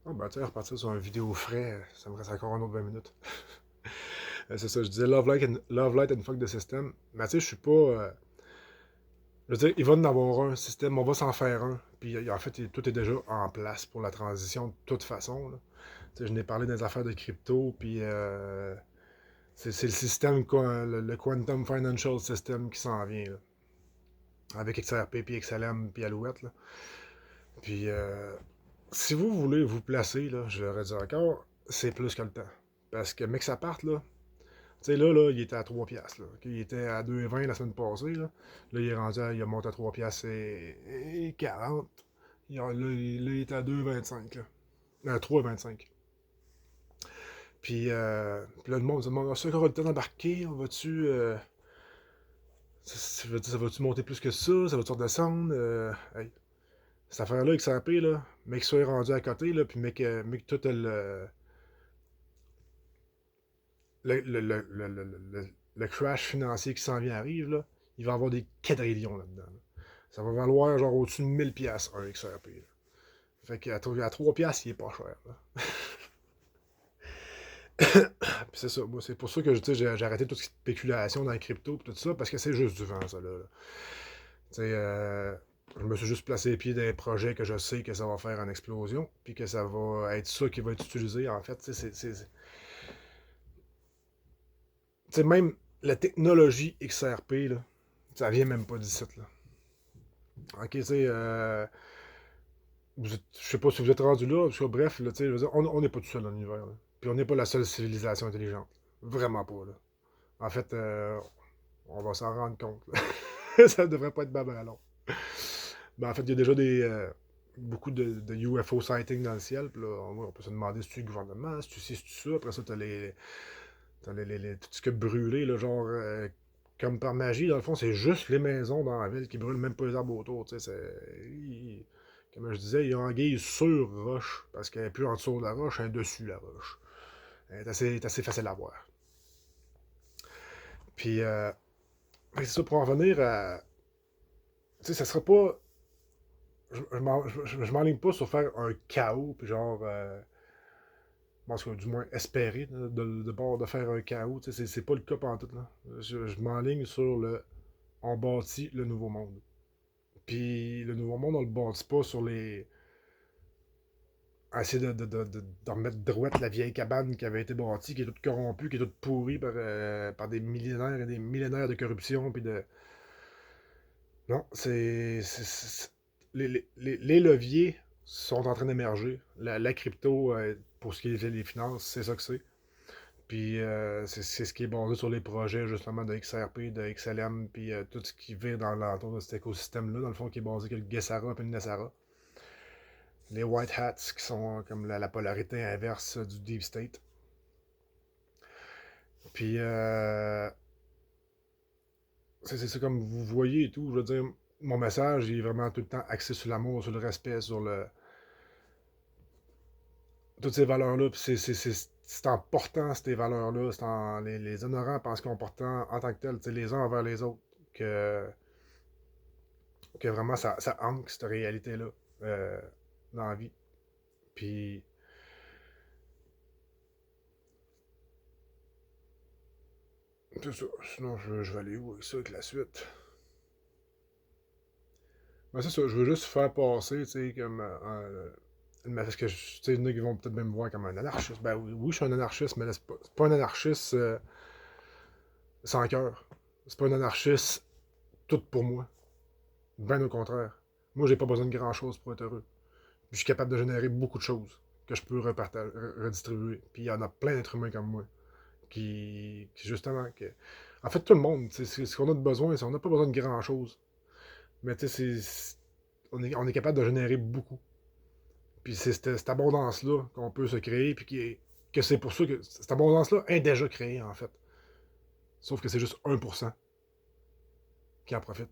Ah, ben, tu sais, repartir sur une vidéo frais, ça me reste encore un autre 20 minutes. C'est ça, je disais Love Light and Fuck the System. Mais tu sais, je suis pas. Je veux dire, il va en avoir un système, on va s'en faire un. Puis en fait, tout est déjà en place pour la transition de toute façon. Là. Tu sais, je n'ai parlé des affaires de crypto, puis c'est le système, quoi, le Quantum Financial System qui s'en vient. Là, avec XRP, puis XLM, puis Alouette. Là. Puis si vous voulez vous placer, là, je leur ai dit encore, c'est plus que le temps. Parce que, mec, ça parte, là. Tu sais, là, il était à 3 piastres. Là. Il était à 2,20 la semaine passée. Là, il est rendu il a monté à 3 piastres et 40. Il était à 2,25. Là. 3,25. Puis là, le monde se demande, est-ce qu'on aura le temps d'embarquer? On va-tu... ça va-tu monter plus que ça? Ça va-tu redescendre? Hey, cette affaire-là, XRP, là, mec, ça est rendu à côté, là, puis mec tout le crash financier qui s'en vient arrive, là, il va y avoir des quadrillions là-dedans. Là. Ça va valoir genre au-dessus de 1000 piastres un XRP. Là. Fait qu'à 3 piastres, il est pas cher. Là. Puis c'est ça, moi, c'est pour ça que j'ai arrêté toute spéculation dans les crypto et tout ça, parce que c'est juste du vent, ça, là. Tu sais, je me suis juste placé les pieds dans des projets que je sais que ça va faire en explosion, puis que ça va être ça qui va être utilisé, en fait. Tu sais, même la technologie XRP, là, ça vient même pas d'ici, là. Ok, tu sais, je sais pas si vous êtes rendu là, parce que bref, là, je veux dire, on n'est pas tout seul dans l'univers. Là. Puis on n'est pas la seule civilisation intelligente. Vraiment pas, là. En fait, on va s'en rendre compte. Ça devrait pas être ben, ben long. Ben, en fait, il y a déjà beaucoup de UFO sightings dans le ciel. Puis là, on peut se demander si tu es le gouvernement, si tu sais, si tu ça. Après ça, tout ce qui a brûlé, là, genre, comme par magie, dans le fond, c'est juste les maisons dans la ville qui brûlent, même pas les arbres autour. Tu sais, comme je disais, il y a anguille sur roche, parce qu'elle n'est plus en dessous de la roche, elle est dessus la roche. Elle est assez facile à voir. Puis, c'est ça, pour en revenir à. Tu sais, ça sera pas. Je m'enligne pas sur faire un chaos, puis genre. Bon, du moins espérer de faire un chaos. Tu sais, c'est pas le cas pendant tout. Là. Je m'enligne sur le. On bâtit le nouveau monde. Puis le nouveau monde, on le bâtit pas sur les. À essayer de remettre droite la vieille cabane qui avait été bâtie, qui est toute corrompue, qui est toute pourrie par des millénaires et des millénaires de corruption. Puis de. Non, les leviers sont en train d'émerger. La crypto, pour ce qui est des finances, c'est ça que c'est. Puis c'est ce qui est basé sur les projets justement de XRP, de XLM, puis tout ce qui vit dans l'entour de cet écosystème-là, dans le fond, qui est basé sur le Gessara et le Nessara. Les White Hats, qui sont comme la polarité inverse du Deep State. Puis c'est ça comme vous voyez et tout. Je veux dire, mon message est vraiment tout le temps axé sur l'amour, sur le respect, sur toutes ces valeurs-là. Puis c'est en portant ces valeurs-là, c'est en les honorant en se comportant en tant que tel, les uns envers les autres, que vraiment ça ancre cette réalité-là dans la vie. Puis, c'est ça. Sinon, je vais aller où avec ça, avec la suite? Ben, c'est ça, je veux juste faire passer, tu sais, comme. Parce que, tu sais, il y en a qui vont peut-être même me voir comme un anarchiste. Ben oui, oui, je suis un anarchiste, mais c'est pas un anarchiste sans cœur. C'est pas un anarchiste tout pour moi. Ben au contraire. Moi, j'ai pas besoin de grand-chose pour être heureux. Puis je suis capable de générer beaucoup de choses que je peux redistribuer. Puis il y en a plein d'êtres humains comme moi justement. En fait, tout le monde, c'est ce qu'on a de besoin, c'est on n'a pas besoin de grand-chose. Mais tu sais, on est capable de générer beaucoup. Puis c'est cette abondance-là qu'on peut se créer, puis que c'est pour ça que cette abondance-là est déjà créée, en fait. Sauf que c'est juste 1% qui en profite.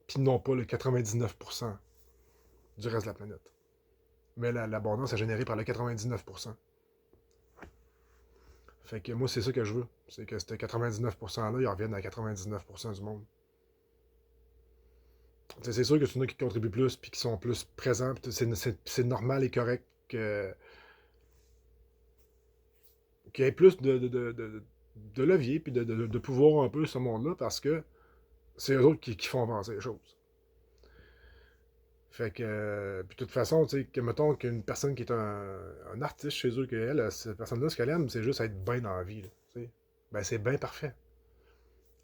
Puis non pas le 99% du reste de la planète. Mais l'abondance est générée par le 99%. Fait que moi, c'est ça que je veux. C'est que ce 99%-là, ils reviennent à 99% du monde. C'est sûr que c'est y en a qui contribuent plus puis qui sont plus présents. C'est normal et correct qu'il y ait plus de levier puis de pouvoir un peu ce monde-là parce que c'est eux autres qui font avancer les choses. Fait que, puis de toute façon, tu sais, que mettons qu'une personne qui est un artiste chez eux, qu'elle, cette personne-là, ce qu'elle aime, c'est juste être bien dans la vie, là, tu sais. Ben, c'est bien parfait.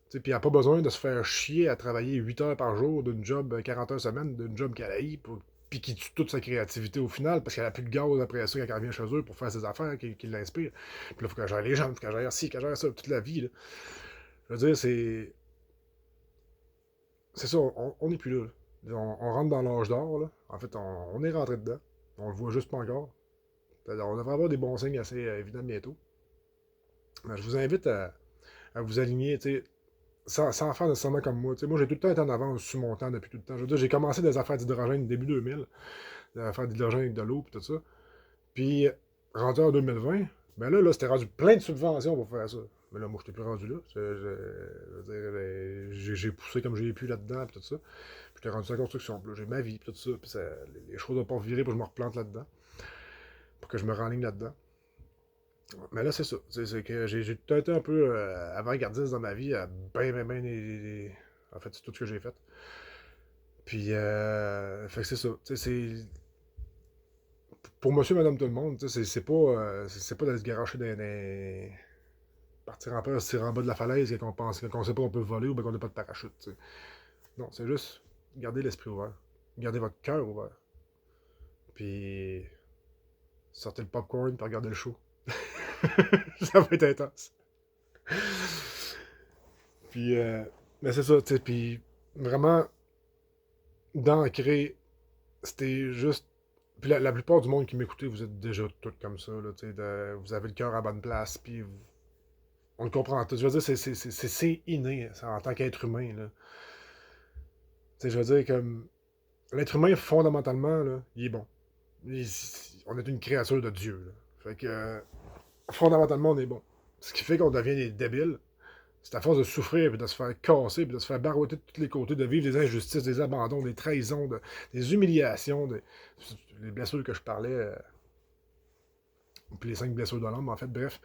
Tu sais, puis elle n'a pas besoin de se faire chier à travailler 8 heures par jour d'une job 40 heures semaine, d'une job qu'elle haït, puis qui tue toute sa créativité au final, parce qu'elle a plus de gaz après ça quand elle revient chez eux pour faire ses affaires qui l'inspirent. Puis là, il faut qu'elle gère les gens, il faut qu'elle gère ci, qu'elle gère ça, toute la vie, là. Je veux dire, c'est ça, on n'est plus là. On rentre dans l'âge d'or, là. En fait, on est rentré dedans. On le voit juste pas encore. C'est-à-dire, on devrait avoir des bons signes assez évidents bientôt. Mais je vous invite à vous aligner, tu sais, sans faire nécessairement comme moi. Tu sais, moi, j'ai tout le temps été en avance sur mon temps depuis tout le temps. Je veux dire, j'ai commencé des affaires d'hydrogène début 2000, des affaires d'hydrogène avec de l'eau, puis tout ça. Puis, rendu en 2020, ben là, c'était rendu plein de subventions pour faire ça. Mais là, moi, je n'étais plus rendu là. Je veux dire, j'ai poussé comme j'ai pu là-dedans, puis tout ça. Puis, j'étais rendu à la construction. Puis là, j'ai ma vie, puis tout ça. Puis, les choses n'ont pas viré pour que je me replante là-dedans. Pour que je me renligne là-dedans. Mais là, c'est ça. C'est que j'ai tout été un peu avant-gardiste dans ma vie, à ben, en fait, c'est tout ce que j'ai fait. Puis, fait que c'est ça. Tu sais, c'est pour monsieur, madame, tout le monde, c'est pas d'aller se garocher partir en peur, se tirer en bas de la falaise et qu'on sait pas qu'on peut voler ou bien qu'on n'a pas de parachute. T'sais. Non, c'est juste garder l'esprit ouvert. Gardez votre cœur ouvert. Puis sortez le popcorn et regardez le show. Ça va être intense. Puis, mais c'est ça, tu sais, puis vraiment, d'ancrer, c'était juste. Puis la plupart du monde qui m'écoutait, vous êtes déjà tous comme ça, là, tu sais, vous avez le cœur à la bonne place, puis on le comprend tout. Je veux dire, c'est inné ça, en tant qu'être humain, là. Tu sais, je veux dire, comme. L'être humain, fondamentalement, là, il est bon. On est une créature de Dieu, là. Fait que, fondamentalement, on est bon. Ce qui fait qu'on devient des débiles, c'est à force de souffrir, puis de se faire casser, puis de se faire barouetter de tous les côtés, de vivre des injustices, des abandons, des trahisons, des humiliations, les blessures que je parlais, puis les 5 blessures de l'homme, en fait, bref,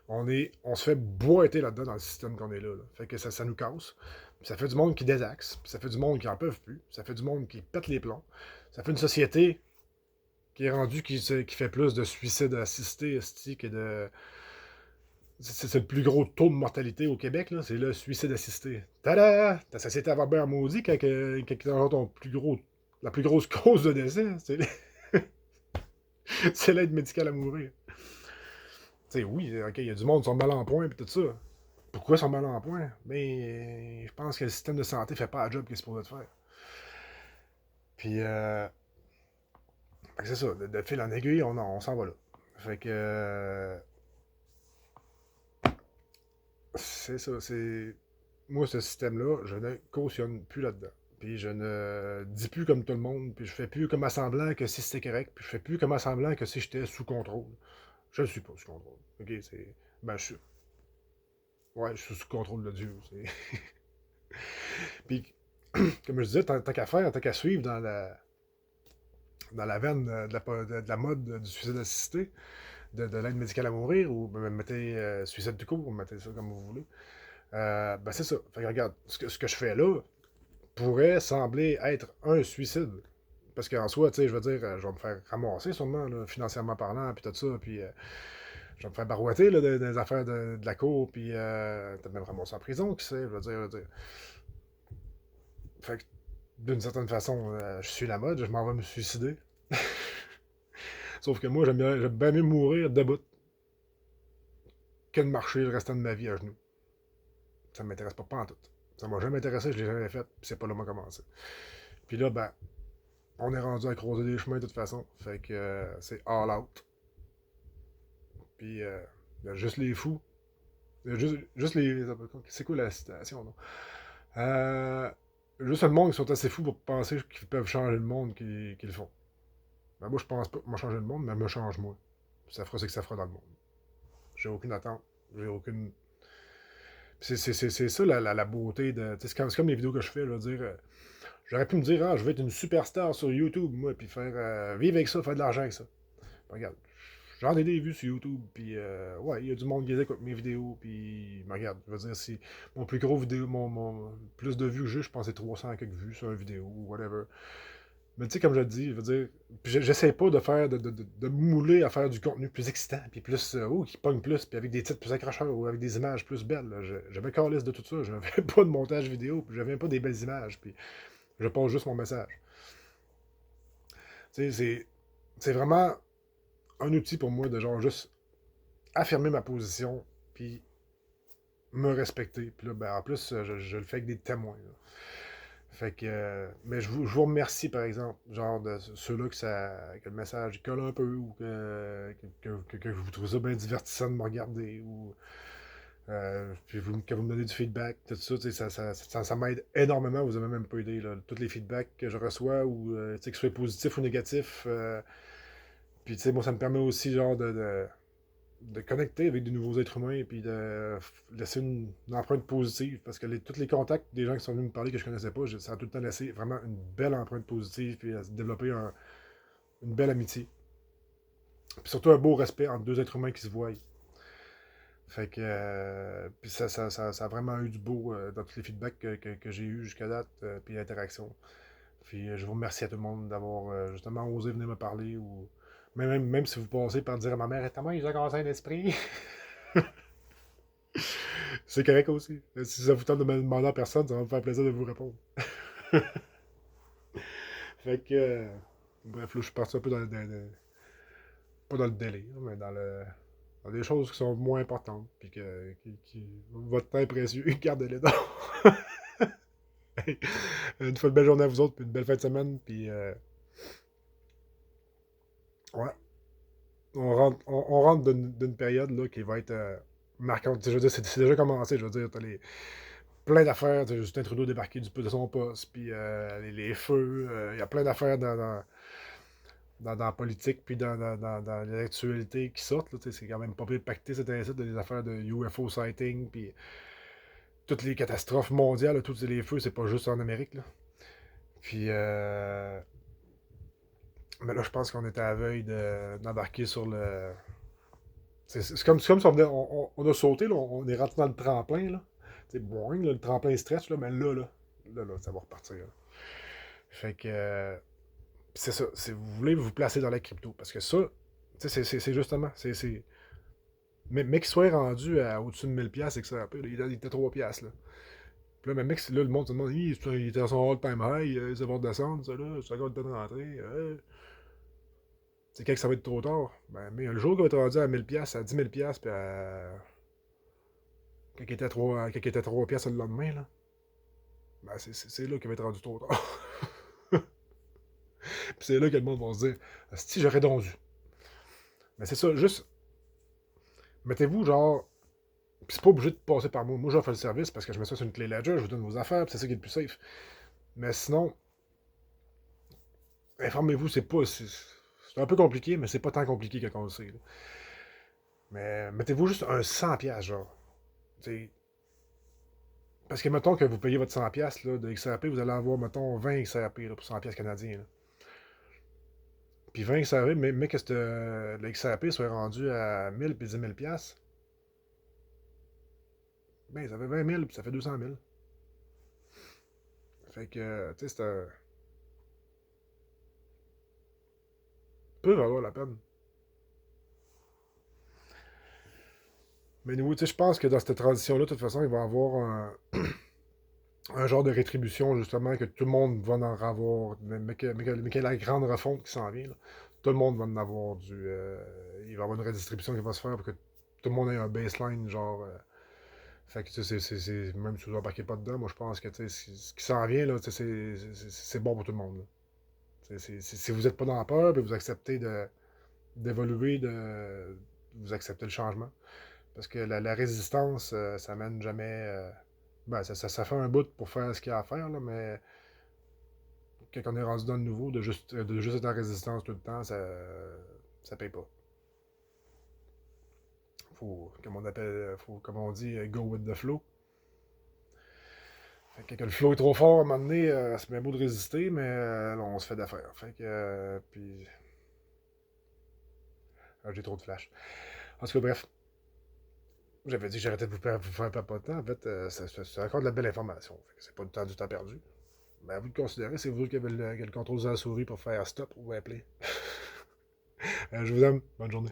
on se fait boiter là-dedans dans le système qu'on est là, là. Fait que ça nous casse. Puis ça fait du monde qui désaxe, puis ça fait du monde qui en peuvent plus, puis ça fait du monde qui pète les plombs. Ça fait une société qui est rendue qui fait plus de suicides assistés, estiques et de. C'est le plus gros taux de mortalité au Québec, là, c'est le suicide assisté. Tada! Ta société va bien maudit quand ton la plus grosse cause de décès, c'est l'aide médicale à mourir. Tu sais, oui, ok, il y a du monde qui sont mal en point et tout ça. Pourquoi ils sont mal en point? Mais je pense que le système de santé fait pas la job qu'il est supposé faire. Puis, fait que c'est ça, de fil en aiguille, on s'en va là. Fait que, c'est ça, c'est. Moi, ce système-là, je ne cautionne plus là-dedans. Puis je ne dis plus comme tout le monde, puis je fais plus comme à semblant que si c'était correct, puis je fais plus comme à semblant que si j'étais sous contrôle. Je ne suis pas sous contrôle. Ok, c'est. Ben, je suis. Ouais, je suis sous contrôle de Dieu. Puis, comme je disais, tant qu'à faire, tant qu'à suivre dans la veine de la mode du suicide assisté, de l'aide médicale à mourir, ou ben, mettez suicide du cours, mettez ça comme vous voulez. Ben c'est ça. Fait que regarde, ce que je fais là pourrait sembler être un suicide. Parce qu'en soi, tu sais, je veux dire, je vais me faire ramasser sûrement, là, financièrement parlant, puis tout ça, puis je vais me faire barouetter là, des affaires de la cour, puis peut-être même ramasser en prison, qui sait, je veux dire. Fait que, d'une certaine façon, je suis la mode, je m'en vais me suicider. Sauf que moi, j'aime bien mieux mourir debout que de marcher le restant de ma vie à genoux. Ça ne m'intéresse pas en tout. Ça m'a jamais intéressé, je l'ai jamais fait, puis c'est pas là où commencé. Puis là, ben, on est rendu à croiser des chemins de toute façon. Fait que c'est all out. Puis il y a juste les fous. Il y a juste les. C'est quoi la citation, non? Euh, juste le monde qui sont assez fous pour penser qu'ils peuvent changer le monde qu'ils le font. Ben moi, je pense pas moi changer le monde, mais me change moi. Ça fera ce que ça fera dans le monde. J'ai aucune attente. J'ai aucune. C'est ça la beauté de. C'est comme les vidéos que je fais, là, dire. J'aurais pu me dire, ah, je vais être une superstar sur YouTube, moi, puis faire vivre avec ça, faire de l'argent avec ça. Regarde, j'en ai des vues sur YouTube, puis ouais, il y a du monde qui écoute mes vidéos, puis regarde, je veux dire, si mon plus gros vidéo, mon plus de vues que j'ai, je pense que c'est 300 quelques vues sur une vidéo, ou whatever. Mais tu sais, comme je le dis, je veux dire, puis j'essaie pas de faire, de me mouler à faire du contenu plus excitant, puis plus, qui pogne plus, puis avec des titres plus accrocheurs, ou avec des images plus belles. Là. Je me calisse de tout ça, je ne fais pas de montage vidéo, puis je viens pas des belles images, puis je pose juste mon message. Tu sais, c'est vraiment un outil pour moi de genre juste affirmer ma position, puis me respecter. Puis là, ben, en plus, je le fais avec des témoins. Là. Fait que, mais je vous remercie, par exemple, genre de ceux-là que le message colle un peu, ou que vous trouvez ça bien divertissant de me regarder, ou puis que vous me donnez du feedback, tout ça, tu sais, ça m'aide énormément, vous avez même pas idée, là, tous les feedbacks que je reçois, ou tu sais, que ce soit positif ou négatif, puis tu sais, moi, ça me permet aussi, genre, de connecter avec de nouveaux êtres humains, puis de laisser une empreinte positive, parce que tous les contacts des gens qui sont venus me parler que je connaissais pas, ça a tout le temps laissé vraiment une belle empreinte positive, puis à se développer une belle amitié. Puis surtout un beau respect entre deux êtres humains qui se voient. Fait que puis ça a vraiment eu du beau dans tous les feedbacks que j'ai eu jusqu'à date, puis l'interaction. Puis je vous remercie à tout le monde d'avoir justement osé venir me parler, ou même si vous passez par dire à ma mère, t'as moi, ils ont conseil d'esprit. C'est correct aussi. Si ça vous tente de me demander à personne, ça va me faire plaisir de vous répondre. Fait que, bref, là, je suis parti un peu pas dans le délai, mais dans des choses qui sont moins importantes, puis votre temps est précieux, gardez-les donc. Une fois de belle journée à vous autres, puis une belle fin de semaine, puis ouais, on rentre d'une période là, qui va être marquante. Je veux dire, c'est déjà commencé, je veux dire, t'as plein d'affaires, Justin Trudeau débarqué de son poste, puis les feux, il y a plein d'affaires dans la politique, puis dans l'actualité qui sortent. C'est quand même pas bien pacté, cette incite, des affaires de UFO sighting, puis toutes les catastrophes mondiales, là, tous les feux, c'est pas juste en Amérique. Là. Puis, mais là, je pense qu'on était à la veille d'embarquer sur le. C'est comme si on a sauté, là, on est rentré dans le tremplin. Là. C'est boring, là, le tremplin stretch, là, mais là, ça va repartir. Là. Fait que. C'est ça. Si vous voulez vous placer dans la crypto, parce que ça, c'est justement. Mais qu'il soit rendu à au-dessus de 1000$, c'est que ça il était 3$. Là. Puis là, mais mec, là, le monde se demande, il était à son all-time high, ça va redescendre, ça là, ça va le temps de rentrer. C'est quand que ça va être trop tard. Ben, mais le jour qu'il va être rendu à 1000$, à 10 000$, puis quand il était à 3$ le lendemain, là, ben, c'est là qu'il va être rendu trop tard. Puis c'est là que le monde va se dire, si j'aurais donc dû. Mais c'est ça, juste, mettez-vous genre, puis c'est pas obligé de passer par moi. Moi, j'offre le service parce que je mets ça sur une clé Ledger, je vous donne vos affaires, puis c'est ça qui est le plus safe. Mais sinon, informez-vous, c'est un peu compliqué, mais c'est pas tant compliqué qu'on le sait. Là. Mais mettez-vous juste un 100$, genre. T'sais, parce que mettons que vous payez votre 100$ là, de XRP, vous allez avoir, mettons, 20 XRP là, pour 100$ canadiens. Là. Puis 20 XRP, mais que le XRP soit rendu à 1000 puis 10 000$, ben ça fait 20 000 puis ça fait 200 000. Fait que, tu sais, peut valoir la peine. Mais nous, tu sais, je pense que dans cette transition-là, de toute façon, il va y avoir un genre de rétribution, justement, que tout le monde va en avoir, mais que la grande refonte qui s'en vient, là, tout le monde va en avoir il va y avoir une redistribution qui va se faire pour que tout le monde ait un baseline, genre. Fait que, tu sais, même si vous n'embarquez pas dedans, moi, je pense que, tu sais, ce qui s'en vient, là, tu sais, c'est bon pour tout le monde, là. Si vous n'êtes pas dans la peur, puis vous acceptez d'évoluer, vous acceptez le changement. Parce que la résistance, ça mène jamais. Ben, ça fait un bout pour faire ce qu'il y a à faire, là, mais quand on est rendu dans le nouveau, de juste être en résistance tout le temps, ça paye pas. Comme on dit, go with the flow. Fait que quand le flow est trop fort, à un moment donné, c'est bien beau de résister, mais là, on se fait d'affaires. Fait que, puis J'ai trop de flash. En tout cas, bref. J'avais dit que j'arrêtais de vous faire perdre de temps. En fait, c'est encore de la belle information. C'est pas du temps perdu. Mais à vous de considérer, c'est vous qui avez le contrôle de la souris pour faire stop ou appeler. Je vous aime. Bonne journée.